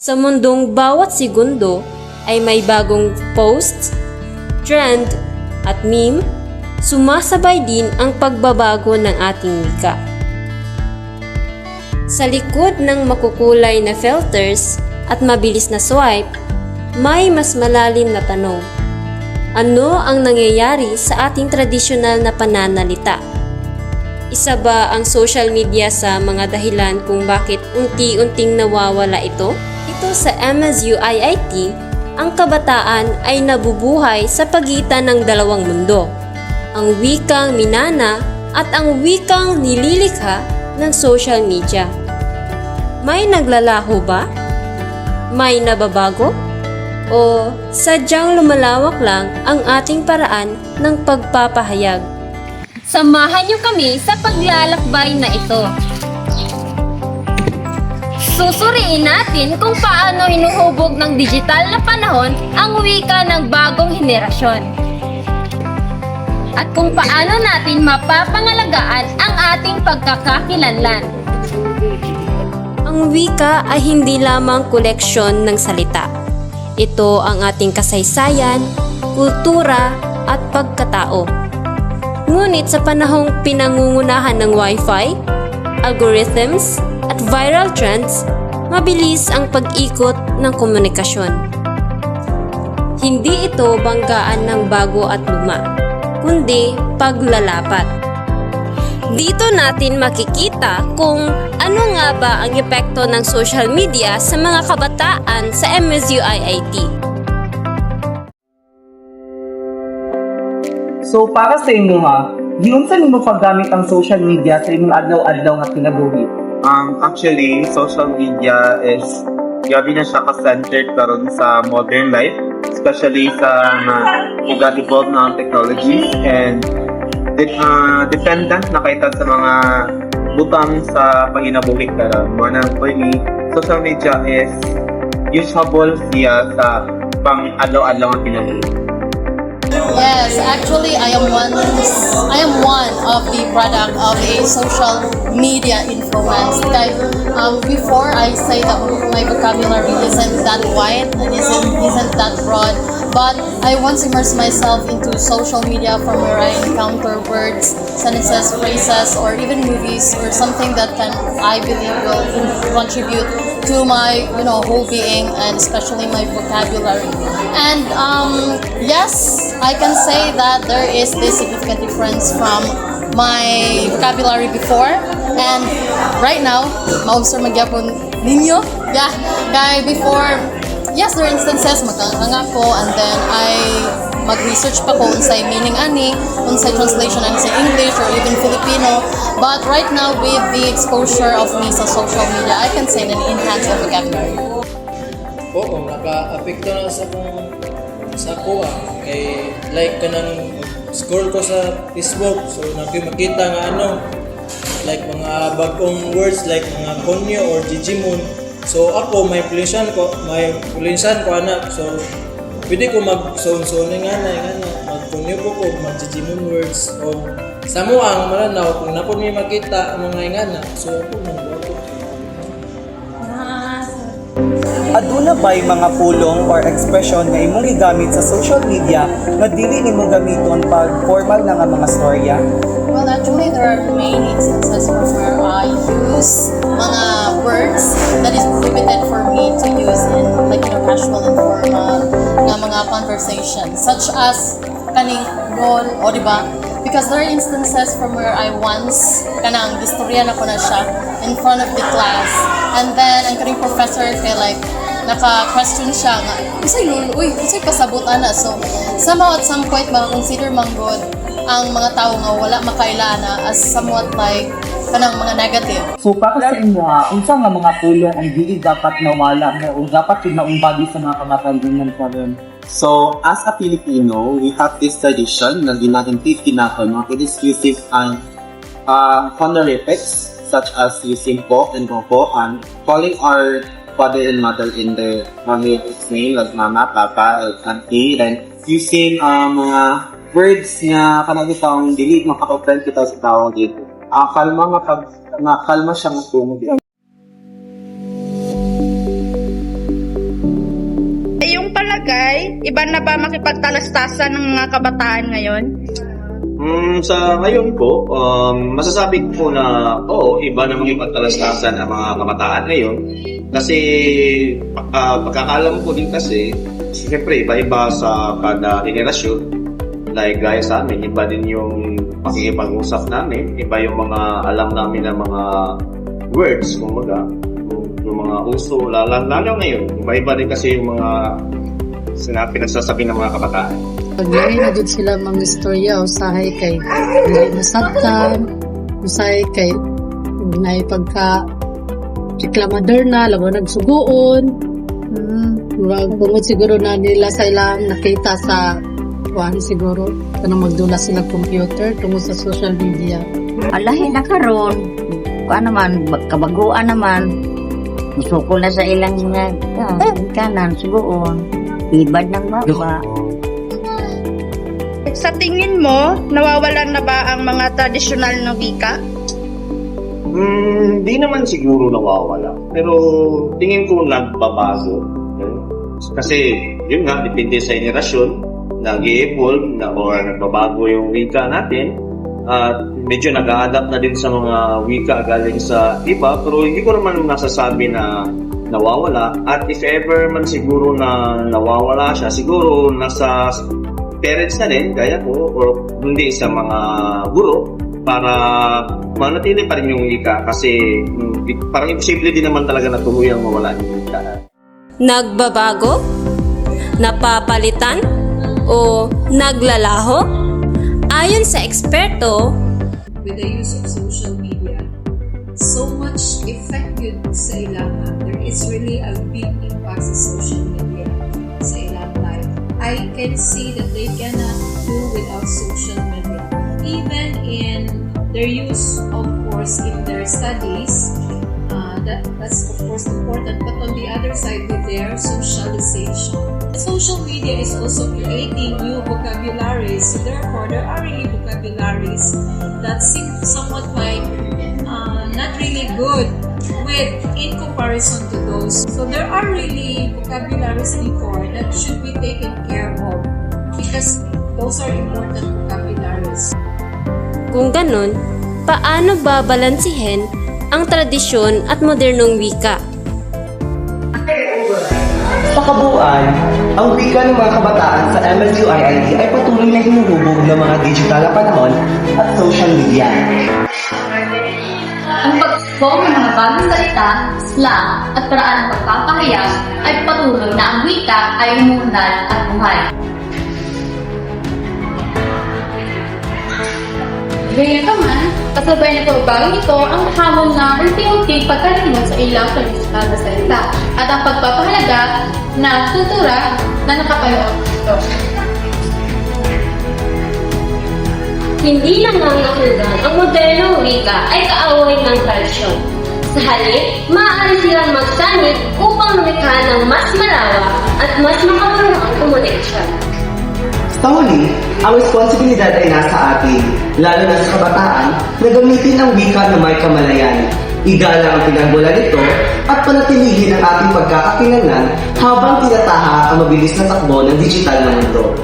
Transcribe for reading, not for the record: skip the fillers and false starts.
Sa mundong bawat segundo ay may bagong post, trend at meme, sumasabay din ang pagbabago ng ating wika. Sa likod ng makukulay na filters at mabilis na swipe, may mas malalim na tanong. Ano ang nangyayari sa ating tradisyonal na pananalita? Isa ba ang social media sa mga dahilan kung bakit unti-unting nawawala ito? Ito sa MSU IIT, ang kabataan ay nabubuhay sa pagitan ng dalawang mundo, ang wikang minana at ang wikang nililikha ng social media. May naglalaho ba? May nababago? O sadyang lumalawak lang ang ating paraan ng pagpapahayag? Samahan niyo kami sa paglalakbay na ito. Susuriin natin kung paano hinuhubog ng digital na panahon ang wika ng bagong henerasyon. At kung paano natin mapapangalagaan ang ating pagkakakilanlan. Ang wika ay hindi lamang koleksyon ng salita. Ito ang ating kasaysayan, kultura at pagkatao. Ngunit sa panahong pinangungunahan ng Wi-Fi, algorithms, at viral trends, mabilis ang pag-ikot ng komunikasyon. Hindi ito banggaan ng bago at luma, kundi paglalapat. Dito natin makikita kung ano nga ba ang epekto ng social media sa mga kabataan sa MSU IIT. So para sa inyo ha, yun sa nimo paggamit ang social media sa inyong adlaw-adlaw nga kinabuhi? Actually, social media is gabi na siya ka-centered karon sa modern life, especially sa nag-evolve na technology and dependent na kayo sa mga butang sa panginabuhi karon. Muna for me, social media is usable siya sa pang-adlaw-adlaw nga kinabuhi. Yes, actually I am one of the product of a social media influence. Like, before I say that my vocabulary isn't that wide and isn't that broad, but I once immersed myself into social media from where I encounter words, sentences, phrases, or even movies or something that I believe will contribute to my whole being and especially my vocabulary. And yes, I can say that there is this significant difference from my vocabulary before and right now. Ma-observe magyapon ninyo. Yeah, kaya before, yes, there are instances magkanganga ko and then I mag-research pa ko unsay meaning ani, unsay translation ani sa English or even Filipino. But right now with the exposure of me sa social media, I can say na ni-enhance my vocabulary. Oo, naka-apekto na sa kuha. Kay like kanang scroll ko sa Facebook, so makita nga like mga bagong words like mga konyo or jijimon. So ako may influencean ko anak. So pwede ko mag-sound-sounding nga mag-konyo ko mag-jijimon words o samo ang malanaw kung napon may makita ang mga ingana. So ako nagbuo. Aduna ba'y mga pulong or expression nga imong gigamit sa social media nga dili nimo gamiton pag formal na nga mga storya? Well, actually, there are many instances where I use mga words that is prohibited for me to use in casual and formal nga mga conversations, such as kaning role, o diba? Because there are instances from where I once kanang gistorya na ko na siya in front of the class, and then ang kaning professor kay naka-question siya nga, unsay pasabot ana. So somehow at some point maka-consider manggod ang mga tao nga wala makailana as somewhat like kanang mga negative. So para sa inyo ha, unsa nga mga pulong ang dili dapat nawala o dapat naumbagi sa mga kamatanunan karon? So, as a Filipino, we have this tradition na ginagin 50 natin. It is using honorifics such as using po and po and calling our father and mother in their family's name like mama, papa, auntie, then using mga words nga kanagitang dili makaka-friend kita sa tao dito. Kalma siya nga tungod. Iba na ba makipagtalastasan ng mga kabataan ngayon? Sa ngayon po, masasabi ko na oo, iba na makipagtalastasan ang mga kabataan ngayon. Kasi pagkakalam ko din kasi, siyempre iba-iba sa kada generasyon. Like gaya sa amin, iba din yung pakikipag-usap namin, iba yung mga alam namin na mga words, kumbaga, yung mga uso, lalo ngayon. Iba-iba din kasi yung mga pinagsasabi ng mga kabataan. Paglari na din sila mga istorya, usahay kay dili nasabtan, usahay kay na pagka reklamador na, labo nagsugoon. Bungod siguro na nila sa ilang nakita sa siguro kanang magdula sila computer tungkol sa social media. Alahin na karon. Kuan naman, kabaguan naman. Musukol na sa ilang kanan, sugoon. Ibad ng baba. Sa tingin mo, nawawalan na ba ang mga tradisyonal na wika? Di naman siguro nawawala. Pero tingin ko nagbabago. Kasi yun nga, depende sa generasyon, nag-i-evolve or nagbabago yung wika natin. At medyo nag-a-adapt na din sa mga wika galing sa iba. Pero hindi ko naman nasasabi na nawawala. At if ever man siguro na nawawala siya, siguro nasa parents na din, gaya ko, or hindi sa mga guro, para manatili pa rin yung wika kasi parang imposible din naman talaga na tuluyang mawala yung wika. Nagbabago? Napapalitan? O naglalaho? Ayon sa eksperto, with the use of social media, so much effective sa ilang. There is really a big impact sa social media sa ilang life. I can see that they cannot do without social media. Even in their use, of course, in their studies, that's of course important, but on the other side, with their socialization. Social media is also creating new vocabularies, so therefore there are really vocabularies that seem somewhat like not really good in comparison to those. So there are really vocabularies before that should be taken care of because those are important vocabularies. Kung ganun, paano babalansihin ang tradisyon at modernong wika? Sa kabuuan, ang wika ng mga kabataan sa MSU-IIT ay patuloy na hinuhubog ng mga digital na panahon at social media. Ang pag-form ng mga bagong salita, slang, at paraan ng pagpapahayag ay patuloy na ang wika ay umunlad at buhay. Gayunpaman, kasabay na pagbago nito ang hamon na unti-unti pagkalimot sa ilang tradisyonal na salita at ang pagpapahalaga ng kultura na nakapaloob nito. Hindi nangangahulugan ang modernong wika ay kaaway ng tradisyon. Sa halip, maaari silang magsanib upang lumikha ng mas malawak at mas makabunuang komunikasyon. Sa huli, ang responsibilidad ay nasa atin, lalo na sa kabataan, na gamitin ang wika na may kamalayan. Igalang ang pinagmula nito at panatilihin ang ating pagkakakilanlan habang tinataha ang mabilis na takbo ng digital na mundo.